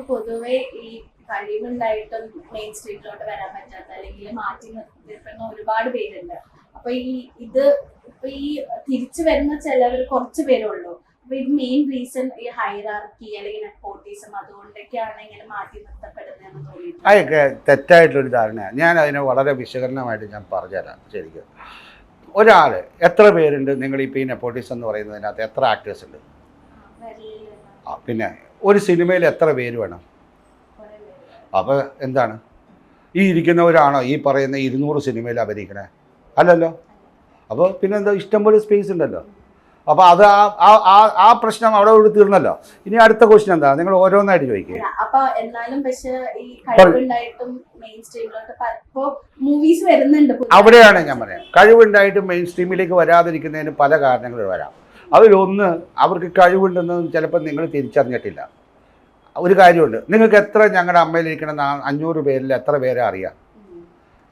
പൊതുവെ ഈ കഴിവുണ്ടായിട്ടും മെയിൻ സ്ട്രീമിലോട്ട് വരാൻ പറ്റാത്ത അല്ലെങ്കിൽ മാറ്റി നിർത്തുന്ന ഒരുപാട് പേരുണ്ട്. അപ്പൊ ഇപ്പൊ ഈ തിരിച്ചു വരുന്ന ചിലവർ കുറച്ച് പേരേ ഉള്ളൂ. അപ്പൊ ഇത് മെയിൻ റീസൺ ഈ ഹൈറാർക്കി അല്ലെങ്കിൽ നെപ്പോട്ടിസം അതുകൊണ്ടൊക്കെയാണ് ഇങ്ങനെ മാറ്റി നിർത്തപ്പെടുന്നതെന്ന് തോന്നിയിട്ടുണ്ട്. അതൊക്കെ തെറ്റായിട്ടുള്ളൊരു ധാരണയാണ്. ഞാൻ അതിനെ വളരെ വിശകലനമായിട്ട് ഞാൻ പറഞ്ഞുതരാം. ശരിക്കും ഒരാൾ എത്ര പേരുണ്ട്? നിങ്ങളിപ്പോൾ ഈ നെപ്പോട്ടിസം എന്ന് പറയുന്നതിനകത്ത് എത്ര ആക്ടേഴ്സ് ഉണ്ട്? പിന്നെ ഒരു സിനിമയിൽ എത്ര പേര് വേണം? അപ്പോൾ എന്താണ് ഈ ഇരിക്കുന്നവരാണോ ഈ പറയുന്ന 200 സിനിമയിൽ അഭിനയിക്കണേ? അല്ലല്ലോ. അപ്പോൾ പിന്നെ എന്താ, ഇഷ്ടംപോലെ സ്പേസ് ഉണ്ടല്ലോ. അപ്പോൾ അത് ആ പ്രശ്നം അവിടെ കൂടി തീർന്നല്ലോ. ഇനി അടുത്ത ക്വസ്റ്റ്യൻ എന്താ? നിങ്ങൾ ഓരോന്നായിട്ട് ചോദിക്കുക. അവിടെയാണ് ഞാൻ പറയാം, കഴിവുണ്ടായിട്ട് മെയിൻ സ്ട്രീമിലേക്ക് വരാതിരിക്കുന്നതിന് പല കാരണങ്ങൾ വരാം. അതിലൊന്ന്, അവർക്ക് കഴിവുണ്ടെന്ന് ചിലപ്പോൾ നിങ്ങൾ തിരിച്ചറിഞ്ഞിട്ടില്ല. ഒരു കാര്യമുണ്ട്, നിങ്ങൾക്ക് എത്ര ഞങ്ങളുടെ അമ്മയിലിരിക്കണം 500 പേരിൽ എത്ര പേരെ അറിയാം?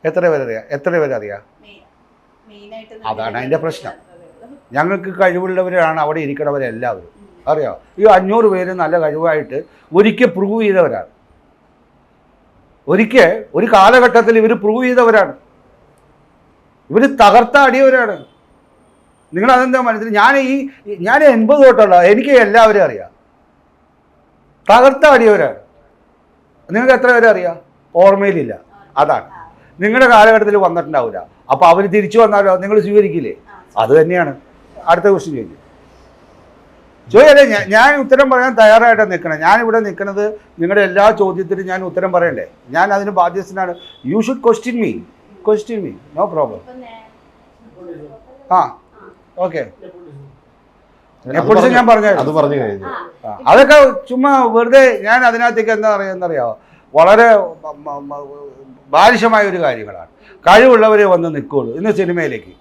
എത്ര പേരറിയാം? അതാണ് അതിൻ്റെ പ്രശ്നം. ഞങ്ങൾക്ക് കഴിവുള്ളവരാണ് അവിടെ ഇരിക്കണവരെല്ലാവരും. അറിയാം, ഈ 500 പേര് നല്ല കഴിവായിട്ട് ഒരിക്കൽ പ്രൂവ് ചെയ്തവരാണ്. ഒരു കാലഘട്ടത്തിൽ ഇവർ പ്രൂവ് ചെയ്തവരാണ്. ഇവർ തകർത്താടിയവരാണ്. നിങ്ങൾ അതെന്താ മനസ്സിൽ? ഞാൻ 80 തൊട്ടുള്ള എനിക്ക് എല്ലാവരും അറിയാം. തകർത്താടിയവരാണ്. നിങ്ങൾക്ക് എത്ര പേരെ അറിയാം? ഓർമ്മയിലില്ല. അതാണ് നിങ്ങളുടെ കാലഘട്ടത്തിൽ വന്നിട്ടുണ്ടാവില്ല. അപ്പോൾ അവർ തിരിച്ചു വന്നാലോ നിങ്ങൾ സ്വീകരിക്കില്ലേ? അത് തന്നെയാണ്. അടുത്ത ക്വസ്റ്റ്യൻ ചോദിക്കല്ലേ. ഞാൻ ഉത്തരം പറയാൻ തയ്യാറായിട്ടാണ് നിൽക്കണം. ഞാനിവിടെ നിൽക്കുന്നത് നിങ്ങളുടെ എല്ലാ ചോദ്യത്തിനും ഞാൻ ഉത്തരം പറയണ്ടേ? ഞാൻ അതിന് ബാധ്യസ്ഥനാണ്. You should question me, no problem. Okay, nepotism ഞാൻ പറഞ്ഞു കഴിഞ്ഞു. അതൊക്കെ ചുമ്മാ വെറുതെ. ഞാൻ അതിനകത്തേക്ക് എന്താ പറയുന്നറിയാമോ, വളരെ ബാലിശമായ ഒരു കാര്യങ്ങളാണ്. കഴിവുള്ളവരെ വന്ന് നിൽക്കുകയുള്ളൂ ഇന്ന് സിനിമയിലേക്ക്.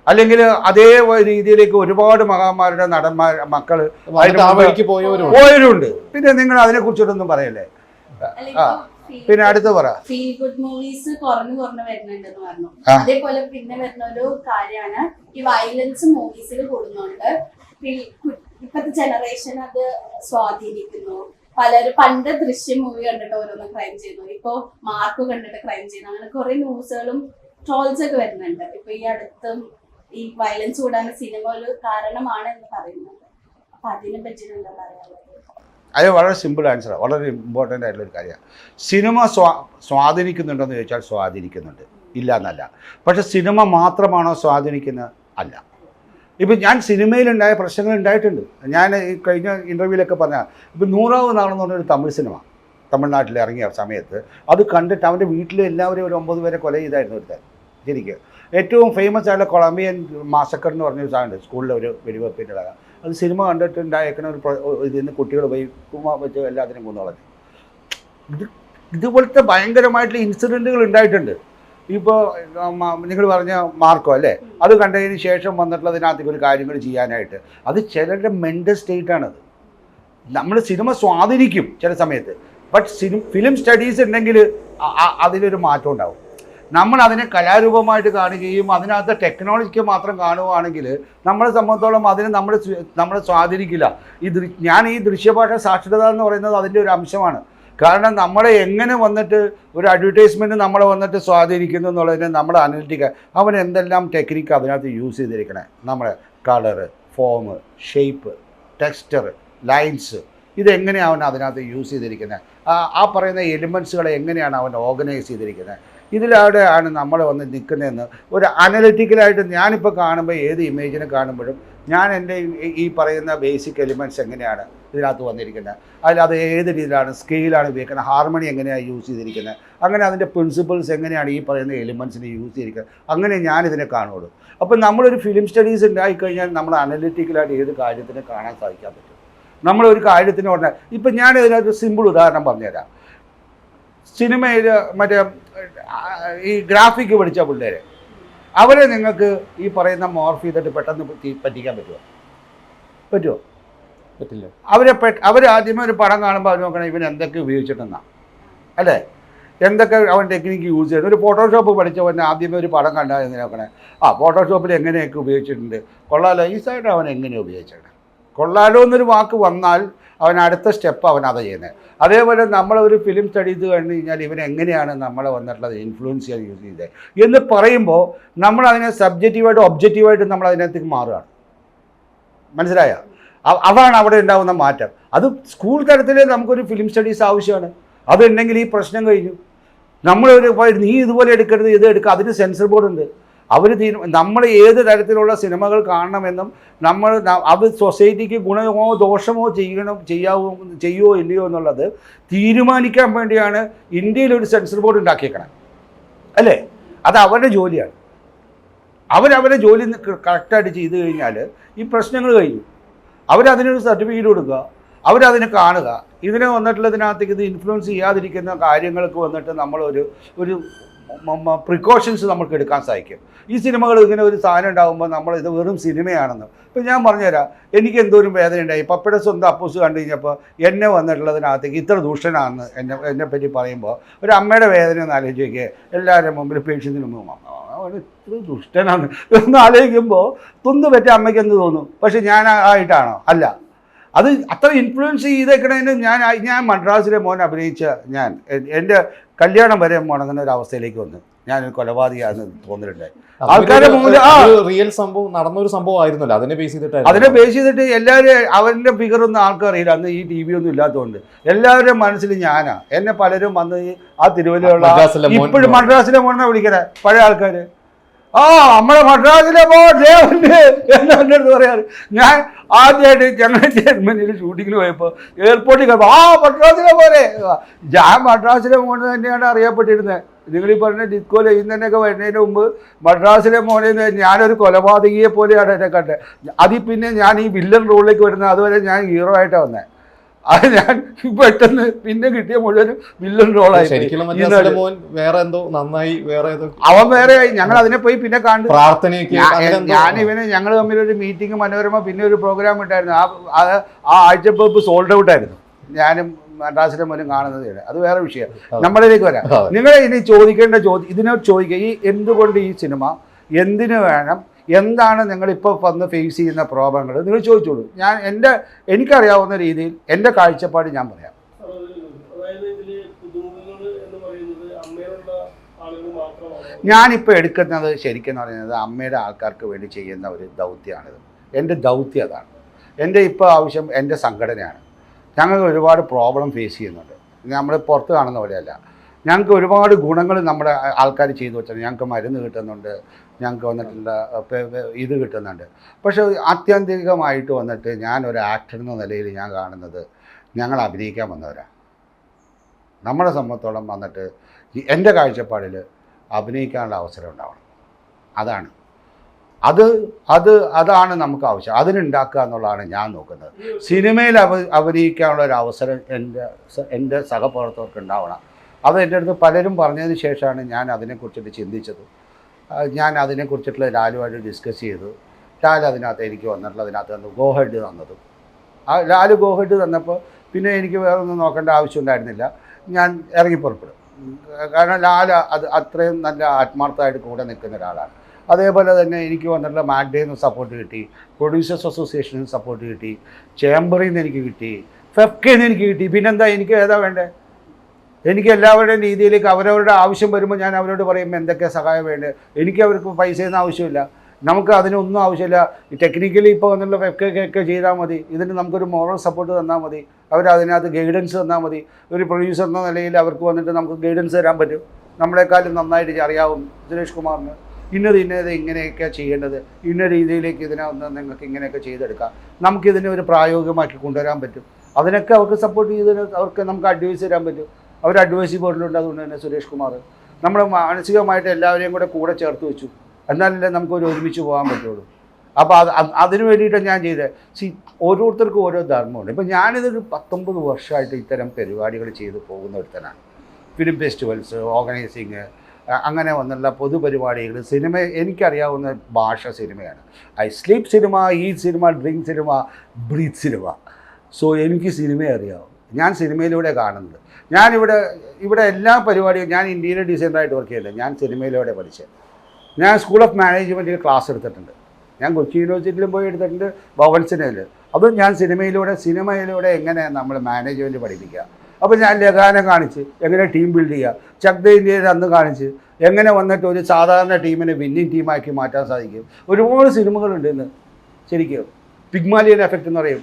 അല്ലെങ്കിൽ അതേ രീതിയിലേക്ക് ഒരുപാട് മഹാന്മാരുടെ മക്കൾ പോയവരുണ്ട്. പിന്നെ നിങ്ങൾ അതിനെ കുറിച്ചിട്ടൊന്നും പറയല്ലേ. പിന്നെ അടുത്ത് പറ. ഫീൽ ഗുഡ് മൂവീസ് കുറഞ്ഞു വരുന്നുണ്ടെന്ന് പറഞ്ഞു. അതേപോലെ പിന്നെ വരുന്ന ഒരു കാര്യമാണ് ഈ വയലൻസ് മൂവീസിൽ കൂടുന്നുണ്ട്. ഇപ്പത്തെ ജനറേഷൻ അത് സ്വാധീനിക്കുന്നു. പലരും പണ്ട് ദൃശ്യം മൂവി കണ്ടിട്ട് ഓരോന്നും ക്രൈം ചെയ്യുന്നു, ഇപ്പൊ മാർക്ക് കണ്ടിട്ട് ക്രൈം ചെയ്യുന്നു. അങ്ങനെ കുറെ ന്യൂസുകളും ട്രോൾസ് ഒക്കെ വരുന്നുണ്ട്. ഇപ്പൊ ഈ അടുത്തും ഈ വയലൻസ് കൂടാൻ സിനിമ ഒരു കാരണമാണ് എന്ന് പറയുന്നത്. അപ്പൊ അതിനെ പറ്റി എന്താ പറയാനുള്ളത്? അത് വളരെ സിമ്പിൾ ആൻസറാണ്, വളരെ ഇമ്പോർട്ടൻ്റ് ആയിട്ടുള്ളൊരു കാര്യമാണ്. സിനിമ സ്വാധീനിക്കുന്നുണ്ടെന്ന് ചോദിച്ചാൽ സ്വാധീനിക്കുന്നുണ്ട്, ഇല്ല എന്നല്ല. പക്ഷെ സിനിമ മാത്രമാണോ സ്വാധീനിക്കുന്നത്? അല്ല. ഇപ്പം ഞാൻ സിനിമയിലുണ്ടായ പ്രശ്നങ്ങൾ ഉണ്ടായിട്ടുണ്ട്. ഞാൻ ഈ കഴിഞ്ഞ ഇൻ്റർവ്യൂവിലൊക്കെ പറഞ്ഞാൽ, ഇപ്പം 100ാവ് നാളെന്ന് പറഞ്ഞൊരു തമിഴ് സിനിമ തമിഴ്നാട്ടിൽ ഇറങ്ങിയ സമയത്ത് അത് കണ്ടിട്ട് അവൻ്റെ വീട്ടിൽ എല്ലാവരെയും ഒരു 9 പേരെ കൊല ചെയ്തായിരുന്നു ഒരുത്തൻ. ശരിക്കും ഏറ്റവും ഫേമസ് ആയിട്ടുള്ള കൊളംബിയൻ മാസക്കർ എന്ന് പറഞ്ഞൊരു സാധനമുണ്ട്, സ്കൂളിലെ ഒരു വെടിവെപ്പിൻ്റെ. അത് സിനിമ കണ്ടിട്ടുണ്ടായേക്കുന്ന ഇതിൽ നിന്ന് കുട്ടികൾ പോയി വെച്ച് എല്ലാത്തിനും കൊന്നു കളഞ്ഞു. ഇതുപോലത്തെ ഭയങ്കരമായിട്ടുള്ള ഇൻസിഡൻറ്റുകൾ ഉണ്ടായിട്ടുണ്ട്. ഇപ്പോൾ നിങ്ങൾ പറഞ്ഞ മാർക്കോ അല്ലേ, അത് കണ്ടതിന് ശേഷം വന്നിട്ടുള്ളതിനകത്തേക്ക് ഒരു കാര്യങ്ങൾ ചെയ്യാനായിട്ട് അത് ചിലരുടെ മെൻ്റൽ സ്റ്റേറ്റാണത്. നമ്മൾ സിനിമ സ്വാധീനിക്കും ചില സമയത്ത്, ബട്ട് ഫിലിം സ്റ്റഡീസ് ഉണ്ടെങ്കിൽ അതിലൊരു മാറ്റം ഉണ്ടാവും. നമ്മൾ അതിനെ കലാരൂപമായിട്ട് കാണുകയും അതിനകത്ത് ടെക്നോളജിക്ക് മാത്രം കാണുകയാണെങ്കിൽ നമ്മളെ സംബന്ധിച്ചോളം അതിന് നമ്മളെ സ്വാധീനിക്കില്ല. ഞാൻ ഈ ദൃശ്യഭാഷ സാക്ഷരത എന്ന് പറയുന്നത് അതിൻ്റെ ഒരു അംശമാണ്. കാരണം നമ്മളെ എങ്ങനെ വന്നിട്ട് ഒരു അഡ്വർടൈസ്മെൻറ്റ് നമ്മളെ വന്നിട്ട് സ്വാധീനിക്കുന്നു എന്നുള്ളതിന് നമ്മുടെ അനലിറ്റിക്ക അവൻ എന്തെല്ലാം ടെക്നിക്ക് അതിനകത്ത് യൂസ് ചെയ്തിരിക്കണേ. നമ്മുടെ colour, form, shape, texture, lines, ഇതെങ്ങനെയാണ് അവൻ അതിനകത്ത് യൂസ് ചെയ്തിരിക്കുന്നത്, ആ പറയുന്ന എലിമെൻറ്റ്സുകളെ എങ്ങനെയാണ് അവൻ ഓർഗനൈസ് ചെയ്തിരിക്കുന്നത്, ഇതിലവിടെയാണ് നമ്മൾ വന്ന് നിൽക്കുന്നതെന്ന് ഒരു അനലിറ്റിക്കലായിട്ട് ഞാനിപ്പോൾ കാണുമ്പോൾ ഏത് ഇമേജിനെ കാണുമ്പോഴും ഞാൻ എൻ്റെ ഈ പറയുന്ന ബേസിക് എലിമെൻറ്റ്സ് എങ്ങനെയാണ് ഇതിനകത്ത് വന്നിരിക്കുന്നത്, അതിലത് ഏത് രീതിയിലാണ് സ്കെയിലാണ് ഉപയോഗിക്കുന്നത്, ഹാർമണി എങ്ങനെയാണ് യൂസ് ചെയ്തിരിക്കുന്നത്, അങ്ങനെ അതിൻ്റെ പ്രിൻസിപ്പിൾസ് എങ്ങനെയാണ് ഈ പറയുന്ന എലിമെൻറ്റ്സിനെ യൂസ് ചെയ്തിരിക്കുന്നത്, അങ്ങനെ ഞാനിതിനെ കാണുള്ളൂ. അപ്പോൾ നമ്മളൊരു ഫിലിം സ്റ്റഡീസ് ഉണ്ടായിക്കഴിഞ്ഞാൽ നമ്മൾ അനലിറ്റിക്കലായിട്ട് ഏത് കാര്യത്തിനെ കാണാൻ സാധിക്കാൻ പറ്റും. നമ്മളൊരു കാര്യത്തിന് പറഞ്ഞാൽ ഇപ്പം ഞാൻ ഇതിനകത്ത് സിമ്പിൾ ഉദാഹരണം പറഞ്ഞുതരാം. സിനിമയിൽ മറ്റേ ഈ ഗ്രാഫിക്ക് പഠിച്ച പിള്ളേരെ അവരെ നിങ്ങൾക്ക് ഈ പറയുന്ന മോർഫ് ചെയ്തിട്ട് പെട്ടെന്ന് പറ്റിക്കാൻ പറ്റുമോ? പറ്റില്ല. അവരാദ്യമേ ഒരു പടം കാണുമ്പോൾ അവർ നോക്കണം ഇവൻ എന്തൊക്കെ ഉപയോഗിച്ചിട്ടെന്നാണ് അല്ലേ, എന്തൊക്കെ അവൻ ടെക്നിക്ക് യൂസ് ചെയ്യുന്നത്. ഒരു ഫോട്ടോഷോപ്പ് പഠിച്ചവൻ ആദ്യമേ ഒരു പടം കണ്ടാൽ എങ്ങനെ നോക്കണേ, ഫോട്ടോഷോപ്പിൽ എങ്ങനെയൊക്കെ ഉപയോഗിച്ചിട്ടുണ്ട്, കൊള്ളാലോ ഈ സൈഡ് അവൻ എങ്ങനെ ഉപയോഗിച്ചിട്ടുണ്ട്, കൊള്ളാലോ എന്നൊരു വാക്ക് വന്നാൽ അവൻ അടുത്ത സ്റ്റെപ്പ് അവൻ അത് ചെയ്യുന്നത്. അതേപോലെ നമ്മളൊരു ഫിലിം സ്റ്റഡീസ് കണ്ടു കഴിഞ്ഞാൽ ഇവൻ എങ്ങനെയാണ് നമ്മളെ വന്നിട്ടുള്ളത് ഇൻഫ്ലുവൻസ് ചെയ്യാൻ യൂസ് ചെയ്തത് എന്ന് പറയുമ്പോൾ നമ്മളതിനെ സബ്ജക്റ്റീവായിട്ടും ഒബ്ജക്റ്റീവായിട്ടും നമ്മൾ അതിനകത്തേക്ക് മാറുകയാണ്. മനസ്സിലായോ? അതാണ് അവിടെ ഉണ്ടാകുന്ന മാറ്റം. അത് സ്കൂൾ തലത്തിൽ നമുക്കൊരു ഫിലിം സ്റ്റഡീസ് ആവശ്യമാണ്. അതുണ്ടെങ്കിൽ ഈ പ്രശ്നം കഴിഞ്ഞു. നമ്മളൊരു നീ ഇതുപോലെ എടുക്കരുത്, ഇത് എടുക്കുക, അതിന് സെൻസർ ബോർഡ് ഉണ്ട്. അവർ നമ്മൾ ഏത് തരത്തിലുള്ള സിനിമകൾ കാണണമെന്നും നമ്മൾ അത് സൊസൈറ്റിക്ക് ഗുണമോ ദോഷമോ ചെയ്യുമോ ഇല്ലയോ എന്നുള്ളത് തീരുമാനിക്കാൻ വേണ്ടിയാണ് ഇന്ത്യയിൽ ഒരു സെൻസർ ബോർഡ് ഉണ്ടാക്കിയേക്കണം, അല്ലേ? അത് അവരുടെ ജോലിയാണ്. അവരവരുടെ ജോലി കറക്റ്റായിട്ട് ചെയ്തു കഴിഞ്ഞാൽ ഈ പ്രശ്നങ്ങൾ കഴിഞ്ഞു. അവരതിനൊരു സർട്ടിഫിക്കറ്റ് കൊടുക്കുക, അവരതിനെ കാണുക. ഇതിനെ വന്നിട്ടുള്ളതിനകത്തേക്ക് ഇത് ഇൻഫ്ലുവൻസ് ചെയ്യാതിരിക്കുന്ന കാര്യങ്ങൾക്ക് വന്നിട്ട് നമ്മളൊരു പ്രിക്കോഷൻസ് നമുക്ക് എടുക്കാൻ സാധിക്കും. ഈ സിനിമകൾ ഇങ്ങനെ ഒരു സാധനം ഉണ്ടാകുമ്പോൾ നമ്മൾ ഇത് വെറും സിനിമയാണെന്ന്. ഇപ്പം ഞാൻ പറഞ്ഞുതരാം, എനിക്ക് എന്തോരം വേദന ഉണ്ടായി. പപ്പയുടെ സ്വന്തം അപ്പൂസ് കണ്ടു കഴിഞ്ഞപ്പോൾ എന്നെ വന്നിട്ടുള്ളതിനകത്തേക്ക് ഇത്ര ദൂഷണമാണെന്ന് എന്നെപ്പറ്റി പറയുമ്പോൾ ഒരു അമ്മയുടെ വേദന ഒന്ന് ആലോചിക്കുക. എല്ലാവരും മുമ്പിൽ പേഷ്യൻസിന് മുമ്പ് ഇത്ര ദുഷ്ടനാണ് എന്ന് ആലോചിക്കുമ്പോൾ തൊന്നു പറ്റിയ അമ്മയ്ക്ക് എന്ത് തോന്നും? പക്ഷെ ഞാൻ ആയിട്ടാണോ? അല്ല. അത് അത്ര ഇൻഫ്ലുവൻസ് ചെയ്തേക്കണതിന് ഞാൻ മദ്രാസിലെ മോൻ അഭിനയിച്ച എൻ്റെ കല്യാണം വരെ മുടങ്ങുന്ന ഒരു അവസ്ഥയിലേക്ക് വന്നു. ഞാനൊരു കൊലപാതകയാണെന്ന് തോന്നിയിട്ടുണ്ടായി. ആൾക്കാരുടെ മുമ്പിൽ റിയൽ സംഭവം നടന്നൊരു സംഭവം ആയിരുന്നല്ലോ, അതിനെ ബേസ് ചെയ്തിട്ട് എല്ലാവരും അവൻ്റെ ഫിഗറൊന്നും ആൾക്കറിയില്ല. അന്ന് ഈ TV ഒന്നും ഇല്ലാത്തതുകൊണ്ട് എല്ലാവരുടെയും മനസ്സിൽ ഞാനാ. എന്നെ പലരും വന്ന് ആ തിരുവല്ലയുള്ള ഇപ്പോഴും മദ്രാസിലെ മോനെ വിളിക്കണേ പഴയ ആൾക്കാർ. നമ്മളെ മദ്രാസിലെ മോണ്ട് എൻ്റെ അടുത്ത് പറയാറ്. ഞാൻ ആദ്യമായിട്ട് ഞങ്ങളുടെ ജർമ്മനിയിൽ ഷൂട്ടിങ്ങിന് പോയപ്പോൾ എയർപോർട്ടിൽ മദ്രാസിലെ പോലെ ഞാൻ മദ്രാസിലെ മോന് തന്നെയാണ് അറിയപ്പെട്ടിരുന്നത്. നിങ്ങൾ ഈ പറഞ്ഞ ഡിസ്കോയിൽ ചെയ്യുന്നതിനൊക്കെ വരുന്നതിന് മുമ്പ് മദ്രാസിലെ മോനെ ഞാനൊരു കൊലപാതകിയെ പോലെയാണ് എന്നെ കണ്ടത്. അതിൽ പിന്നെ ഞാൻ ഈ വില്ലൻ റോളിലേക്ക് വരുന്നത് അതുവരെ ഞാൻ ഹീറോ ആയിട്ടാണ് വന്നത്. അത് ഞാൻ പെട്ടെന്ന് പിന്നെ കിട്ടിയ മുഴുവനും വില്ലൻ റോളായി. അവൻ വേറെ ആയി. ഞങ്ങൾ അതിനെ പോയി പിന്നെ കണ്ടു. ഞങ്ങൾ തമ്മിലൊരു മീറ്റിംഗ് മനോരമ പിന്നെ ഒരു പ്രോഗ്രാം ഉണ്ടായിരുന്നു. ആ ആഴ്ചപ്പ് സോൾഡ് ഔട്ട് ആയിരുന്നു. ഞാനും മദ്രാസിലെ മോനും കാണുന്നത്. അത് വേറെ വിഷയം. നമ്മളിലേക്ക് വരാം. നിങ്ങൾ ഇനി ചോദിക്കേണ്ട ഇതിനോട് ചോദിക്കുക, ഈ എന്തുകൊണ്ട് ഈ സിനിമ എന്തിനു വേണം, എന്താണ് നിങ്ങളിപ്പോൾ വന്ന് ഫേസ് ചെയ്യുന്ന പ്രോബ്ലങ്ങൾ നിങ്ങൾ ചോദിച്ചോളൂ. എനിക്കറിയാവുന്ന രീതിയിൽ എൻ്റെ കാഴ്ചപ്പാട് ഞാൻ പറയാം. ഞാനിപ്പോൾ എടുക്കുന്നത് ശരിക്കും പറയുന്നത് അമ്മയുടെ ആൾക്കാർക്ക് വേണ്ടി ചെയ്യുന്ന ഒരു ദൗത്യമാണിത്. എൻ്റെ ദൗത്യം അതാണ്. എൻ്റെ ഇപ്പോൾ ആവശ്യം എൻ്റെ സംഘടനയാണ്. ഞങ്ങൾ ഒരുപാട് പ്രോബ്ലം ഫേസ് ചെയ്യുന്നുണ്ട്. നമ്മൾ പുറത്ത് കാണുന്ന പോലെയല്ല. ഞങ്ങൾക്ക് ഒരുപാട് ഗുണങ്ങൾ നമ്മുടെ ആൾക്കാർ ചെയ്തു വെച്ചാൽ ഞങ്ങൾക്ക് മരുന്ന് കിട്ടുന്നുണ്ട്, ഞങ്ങൾക്ക് വന്നിട്ടുള്ള ഇത് കിട്ടുന്നുണ്ട്. പക്ഷേ ആത്യന്തികമായിട്ട് വന്നിട്ട് ഞാനൊരു ആക്ടർ എന്ന നിലയിൽ ഞാൻ കാണുന്നത് ഞങ്ങൾ അഭിനയിക്കാൻ വന്നവരാണ്. നമ്മളെ സംബന്ധിച്ചോളം വന്നിട്ട് എൻ്റെ കാഴ്ചപ്പാടിൽ അഭിനയിക്കാനുള്ള അവസരം ഉണ്ടാവണം. അതാണ് നമുക്ക് ആവശ്യം. അതിനുണ്ടാക്കുക എന്നുള്ളതാണ് ഞാൻ നോക്കുന്നത്. സിനിമയിൽ അഭിനയിക്കാനുള്ള ഒരു അവസരം എൻ്റെ സഹപ്രവർത്തകർക്ക് ഉണ്ടാവണം. അത് എൻ്റെ അടുത്ത് പലരും പറഞ്ഞതിന് ശേഷമാണ് ഞാൻ അതിനെക്കുറിച്ചിട്ട് ചിന്തിച്ചത്. ഞാൻ അതിനെക്കുറിച്ചിട്ടുള്ള ലാലുമായിട്ട് ഡിസ്കസ് ചെയ്തു. ലാൽ അതിനകത്ത് എനിക്ക് വന്നിട്ടുള്ളതിനകത്ത് ഗോ ഹെഡ് തന്നതും. ലാൽ ഗോ ഹെഡ് തന്നപ്പോൾ പിന്നെ എനിക്ക് വേറെ ഒന്നും നോക്കേണ്ട ആവശ്യം ഉണ്ടായിരുന്നില്ല. ഞാൻ ഇറങ്ങി പുറപ്പെടും. കാരണം ലാൽ അത്രയും നല്ല ആത്മാർത്ഥമായിട്ട് കൂടെ നിൽക്കുന്ന ഒരാളാണ്. അതേപോലെ തന്നെ എനിക്ക് വന്നിട്ടുള്ള മാഗ്ഡയിൽ നിന്ന് സപ്പോർട്ട് കിട്ടി, പ്രൊഡ്യൂസേഴ്സ് അസോസിയേഷനിൽ നിന്ന് സപ്പോർട്ട് കിട്ടി, ചേംബറിൽ നിന്ന് എനിക്ക് കിട്ടി, ഫെഫ്കയിൽ നിന്ന് എനിക്ക് കിട്ടി. പിന്നെന്താ എനിക്ക് ഏതാ വേണ്ടേ? എനിക്ക് എല്ലാവരുടെയും രീതിയിലേക്ക് അവരവരുടെ ആവശ്യം വരുമ്പോൾ ഞാൻ അവരോട് പറയുമ്പോൾ എന്തൊക്കെ സഹായം വേണ്ടത്. എനിക്ക് അവർക്ക് പൈസയൊന്നും ആവശ്യമില്ല. നമുക്ക് അതിനൊന്നും ആവശ്യമില്ല. ടെക്നിക്കലി ഇപ്പോൾ വന്നുള്ള ഫെഫ്കയൊക്കെ ചെയ്താൽ മതി. ഇതിന് നമുക്കൊരു മോറൽ സപ്പോർട്ട് തന്നാൽ മതി. അവരതിനകത്ത് ഗൈഡൻസ് തന്നാൽ മതി. ഒരു പ്രൊഡ്യൂസർ എന്ന നിലയിൽ അവർക്ക് വന്നിട്ട് നമുക്ക് ഗൈഡൻസ് തരാൻ പറ്റും. നമ്മളെക്കാളും നന്നായിട്ട് അറിയാവും സുരേഷ് കുമാറിന് ഇന്നത് ഇങ്ങനെയൊക്കെ ചെയ്യേണ്ടത്, ഇന്ന രീതിയിലേക്ക് ഇതിനൊന്ന് നിങ്ങൾക്ക് ഇങ്ങനെയൊക്കെ ചെയ്തെടുക്കാം, നമുക്കിതിനെ ഒരു പ്രായോഗികമാക്കി കൊണ്ടുവരാൻ പറ്റും. അതിനൊക്കെ അവർക്ക് സപ്പോർട്ട് ചെയ്തതിന് അവർക്ക് നമുക്ക് അഡ്വൈസ് തരാൻ പറ്റും. അവർ അഡ്വൈസറി ബോർഡിലുണ്ട്. അതുകൊണ്ട് തന്നെ സുരേഷ് കുമാർ നമ്മൾ മാനസികമായിട്ട് എല്ലാവരെയും കൂടെ ചേർത്ത് വെച്ചു. എന്നാലല്ലേ നമുക്കൊരു ഒരുമിച്ച് പോകാൻ പറ്റുള്ളൂ. അപ്പോൾ അതിന് വേണ്ടിയിട്ടാണ് ഞാൻ ചെയ്തത്. ഓരോരുത്തർക്കും ഓരോ ധർമ്മമുണ്ട്. ഇപ്പം ഞാനിതൊരു 19 വർഷമായിട്ട് ഇത്തരം പരിപാടികൾ ചെയ്ത് പോകുന്ന ഒരുത്തനാണ്. ഫിലിം ഫെസ്റ്റിവൽസ്, ഓർഗനൈസിങ്, അങ്ങനെ വന്നുള്ള പൊതുപരിപാടികൾ. സിനിമ എനിക്കറിയാവുന്ന ഭാഷ സിനിമയാണ്. I sleep cinema, eat cinema, drink cinema, breathe cinema. So എനിക്ക് സിനിമയെ അറിയാവും. ഞാൻ സിനിമയിലൂടെ കാണുന്നത്. ഇവിടെ എല്ലാ പരിപാടിയും ഞാൻ ഇന്ത്യയിലെ ഡിസൈനറായിട്ട് വർക്ക് ചെയ്തില്ല. ഞാൻ സിനിമയിലൂടെ പഠിച്ചത്. ഞാൻ സ്കൂൾ ഓഫ് മാനേജ്മെൻറ്റിൽ ക്ലാസ് എടുത്തിട്ടുണ്ട്. ഞാൻ കൊച്ചി യൂണിവേഴ്സിറ്റിയിലും പോയി എടുത്തിട്ടുണ്ട്, ഭവൻ സിനിമയിൽ. അതും ഞാൻ സിനിമയിലൂടെ എങ്ങനെ നമ്മൾ മാനേജ്മെൻറ്റ് പഠിപ്പിക്കുക. അപ്പോൾ ഞാൻ ലഗാനെ കാണിച്ച് എങ്ങനെ ടീം ബിൽഡ് ചെയ്യുക, ചക് ദ ഇന്ത്യയിൽ അന്ന് കാണിച്ച് എങ്ങനെ വന്നിട്ട് ഒരു സാധാരണ ടീമിനെ വിന്നിങ് ടീമാക്കി മാറ്റാൻ സാധിക്കും. ഒരുപാട് സിനിമകളുണ്ട് ഇന്ന് ശരിക്കും. പിഗ്മാലിയൻ എഫക്റ്റ് എന്ന് പറയും,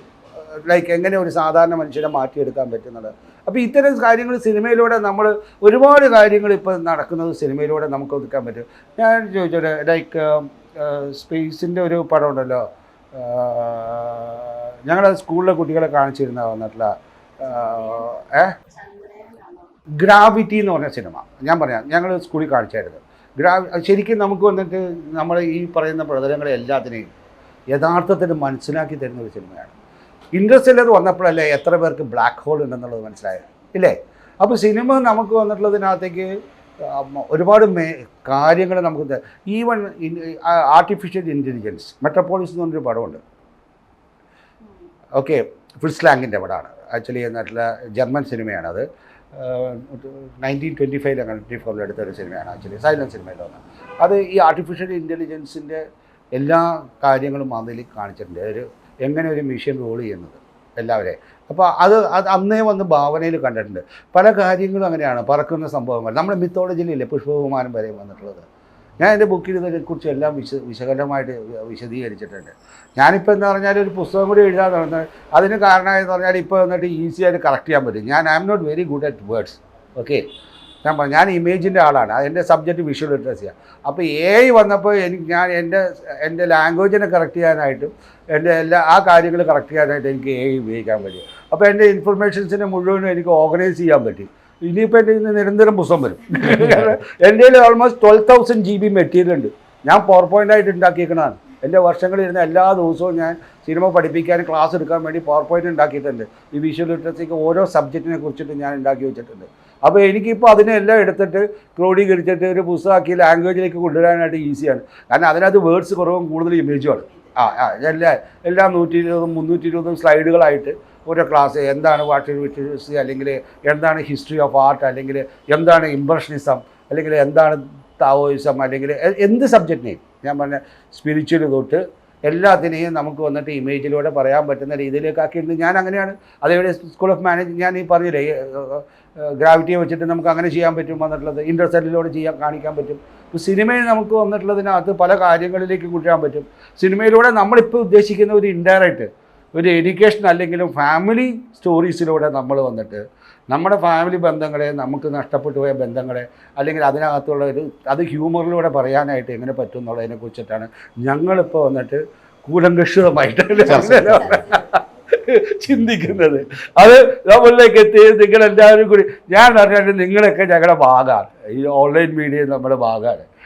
ലൈക്ക് എങ്ങനെ ഒരു സാധാരണ മനുഷ്യനെ മാറ്റിയെടുക്കാൻ പറ്റുന്നത്. അപ്പോൾ ഇത്തരം കാര്യങ്ങൾ സിനിമയിലൂടെ നമ്മൾ ഒരുപാട് കാര്യങ്ങൾ ഇപ്പോൾ നടക്കുന്നത് സിനിമയിലൂടെ നമുക്ക് ഒതുക്കാൻ പറ്റും. ഞാൻ ചോദിച്ചോട്ടെ, ലൈക്ക് സ്പേസിൻ്റെ ഒരു പടം ഉണ്ടല്ലോ, ഞങ്ങളുടെ സ്കൂളിലെ കുട്ടികളെ കാണിച്ചിരുന്ന വന്നിട്ടുള്ള ഗ്രാവിറ്റി എന്ന് പറഞ്ഞ സിനിമ. ഞാൻ പറയാം, ഞങ്ങൾ സ്കൂളിൽ കാണിച്ചായിരുന്നു. ശരിക്കും നമുക്ക് വന്നിട്ട് നമ്മൾ ഈ പറയുന്ന പ്രതലങ്ങളെ എല്ലാത്തിനെയും യഥാർത്ഥത്തിൽ മനസ്സിലാക്കി തരുന്ന ഒരു സിനിമയാണ്. ഇൻട്രസ്റ്റെല്ലർ വന്നപ്പോഴല്ലേ എത്ര പേർക്ക് ബ്ലാക്ക് ഹോൾ ഉണ്ടെന്നുള്ളത് മനസ്സിലായത് ഇല്ലേ? അപ്പോൾ സിനിമ നമുക്ക് വന്നിട്ടുള്ളതിനകത്തേക്ക് ഒരുപാട് കാര്യങ്ങൾ നമുക്ക്, ഈവൻ ആർട്ടിഫിഷ്യൽ ഇൻ്റലിജൻസ്, മെട്രോപോളിസ് എന്ന് പറഞ്ഞൊരു പടമുണ്ട്. ഓക്കെ, ഫ്രിറ്റ്സ് ലാങ്ങിൻ്റെ പടമാണ് ആക്ച്വലി. എന്നിട്ടുള്ള ജർമ്മൻ സിനിമയാണത്. 1925 24 എടുത്തൊരു സിനിമയാണ് ആക്ച്വലി, സൈലൻറ്റ് സിനിമയിൽ വന്ന്. അത് ഈ ആർട്ടിഫിഷ്യൽ ഇൻ്റലിജൻസിൻ്റെ എല്ലാ കാര്യങ്ങളും അതിൽ കാണിച്ചിട്ടുണ്ട്. ഒരു എങ്ങനെ ഒരു മെഷീൻ റോൾ ചെയ്യുന്നത് എല്ലാവരെയും. അപ്പോൾ അത് അന്നേ വന്ന് ഭാവനയിൽ കണ്ടിട്ടുണ്ട്. പല കാര്യങ്ങളും അങ്ങനെയാണ്, പറക്കുന്ന സംഭവങ്ങൾ. നമ്മുടെ മിത്തോളജിയിലില്ലേ പുഷ്പവിമാനം വരെ വന്നിട്ടുള്ളത്. ഞാൻ എൻ്റെ ബുക്കിൽ ഇതിനെക്കുറിച്ച് എല്ലാം വിശകലനമായിട്ട് വിശദീകരിച്ചിട്ടുണ്ട്. ഞാനിപ്പോൾ എന്താ പറഞ്ഞാൽ ഒരു പുസ്തകം കൂടി എഴുതാൻ പറഞ്ഞാൽ അതിന് കാരണമായെന്ന് പറഞ്ഞാൽ ഇപ്പോൾ വന്നിട്ട് ഈസി ആയിട്ട് കറക്റ്റ് ചെയ്യാൻ പറ്റും. I am not very good at words. Okay, ഞാൻ ഇമേജിൻ്റെ ആളാണ്, എൻ്റെ സബ്ജക്റ്റ് വിഷ്വൽ ലിറ്ററസിയാണ്. അപ്പോൾ AI വന്നപ്പോൾ ഞാൻ എൻ്റെ ലാംഗ്വേജിനെ കറക്റ്റ് ചെയ്യാനായിട്ടും എൻ്റെ ആ കാര്യങ്ങൾ കറക്റ്റ് ചെയ്യാനായിട്ട് എനിക്ക് AI ഉപയോഗിക്കാൻ പറ്റും. അപ്പോൾ എൻ്റെ ഇൻഫർമേഷൻസിനെ മുഴുവനും എനിക്ക് ഓർഗനൈസ് ചെയ്യാൻ പറ്റും. ഇനിയിപ്പോൾ എൻ്റെ ഇന്ന് നിരന്തരം പുസ്തകം വരും. എൻ്റെ കയ്യിൽ ഓൾമോസ്റ്റ് 12,000 GB മെറ്റീരിയൽ ഉണ്ട്. ഞാൻ പവർ പോയിൻ്റായിട്ട് ഉണ്ടാക്കിയിരിക്കണതാണ്. എൻ്റെ വർഷങ്ങളിരുന്ന എല്ലാ ദിവസവും ഞാൻ സിനിമ പഠിപ്പിക്കാനും ക്ലാസ് എടുക്കാൻ വേണ്ടി പവർ പോയിൻ്റ് ഉണ്ടാക്കിയിട്ടുണ്ട്. ഈ വിഷ്വൽ ലിറ്ററസിക്ക് ഓരോ സബ്ജക്റ്റിനെ കുറിച്ചിട്ട് ഞാൻ ഉണ്ടാക്കി വെച്ചിട്ടുണ്ട്. അപ്പോൾ എനിക്കിപ്പോൾ അതിനെല്ലാം എടുത്തിട്ട് ക്രോഡീകരിച്ചിട്ട് ഒരു പുസ്തകമാക്കി ലാംഗ്വേജിലേക്ക് കൊണ്ടുവരാനായിട്ട് ഈസിയാണ്. കാരണം അതിനകത്ത് വേർഡ്സ് കുറവും കൂടുതൽ ഇമേജുമാണ്. എല്ലാം 120 320 സ്ലൈഡുകളായിട്ട് ഓരോ ക്ലാസ്. എന്താണ് വാട്ടർ ലിറ്ററസി, അല്ലെങ്കിൽ എന്താണ് ഹിസ്റ്ററി ഓഫ് ആർട്ട്, അല്ലെങ്കിൽ എന്താണ് ഇംപ്രഷനിസം, അല്ലെങ്കിൽ എന്താണ് താവോയിസം, അല്ലെങ്കിൽ എന്ത് സബ്ജക്റ്റിനെയും ഞാൻ പറഞ്ഞ സ്പിരിച്വൽ തൊട്ട് എല്ലാത്തിനെയും നമുക്ക് വന്നിട്ട് ഇമേജിലൂടെ പറയാൻ പറ്റുന്ന രീതിയിലേക്ക് ആക്കിയിട്ടുണ്ട്. ഞാൻ അങ്ങനെയാണ്. അതേപോലെ സ്കൂൾ ഓഫ് മാനേജ് ഞാൻ ഈ പറഞ്ഞില്ലേ, ഗ്രാവിറ്റിയെ വെച്ചിട്ട് നമുക്ക് അങ്ങനെ ചെയ്യാൻ പറ്റും വന്നിട്ടുള്ളത്. ഇൻ്റർസെല്ലിലൂടെ കാണിക്കാൻ പറ്റും. ഇപ്പോൾ സിനിമയിൽ നമുക്ക് വന്നിട്ടുള്ളതിനകത്ത് പല കാര്യങ്ങളിലേക്ക് കൊണ്ടുവരാൻ പറ്റും. സിനിമയിലൂടെ നമ്മളിപ്പോൾ ഉദ്ദേശിക്കുന്ന ഒരു ഇൻഡയറക്റ്റ് ഒരു എഡ്യൂക്കേഷൻ അല്ലെങ്കിലും ഫാമിലി സ്റ്റോറീസിലൂടെ നമ്മൾ വന്നിട്ട് നമ്മുടെ ഫാമിലി ബന്ധങ്ങളെ, നമുക്ക് നഷ്ടപ്പെട്ടു പോയ ബന്ധങ്ങളെ, അല്ലെങ്കിൽ അതിനകത്തുള്ള അത് ഹ്യൂമറിലൂടെ പറയാനായിട്ട് എങ്ങനെ പറ്റും എന്നുള്ളതിനെ കുറിച്ചിട്ടാണ് ഞങ്ങളിപ്പോൾ വന്നിട്ട് കൂലങ്കഷിതമായിട്ട് ചിന്തിക്കുന്നത്. അത് നമ്മളിലേക്ക് എത്തി നിങ്ങളെല്ലാവരും കൂടി, ഞാൻ പറഞ്ഞാൽ നിങ്ങളൊക്കെ ഞങ്ങളുടെ ഭാഗമാണ്. ഈ ഓൺലൈൻ മീഡിയ നമ്മുടെ ഭാഗമാണ്.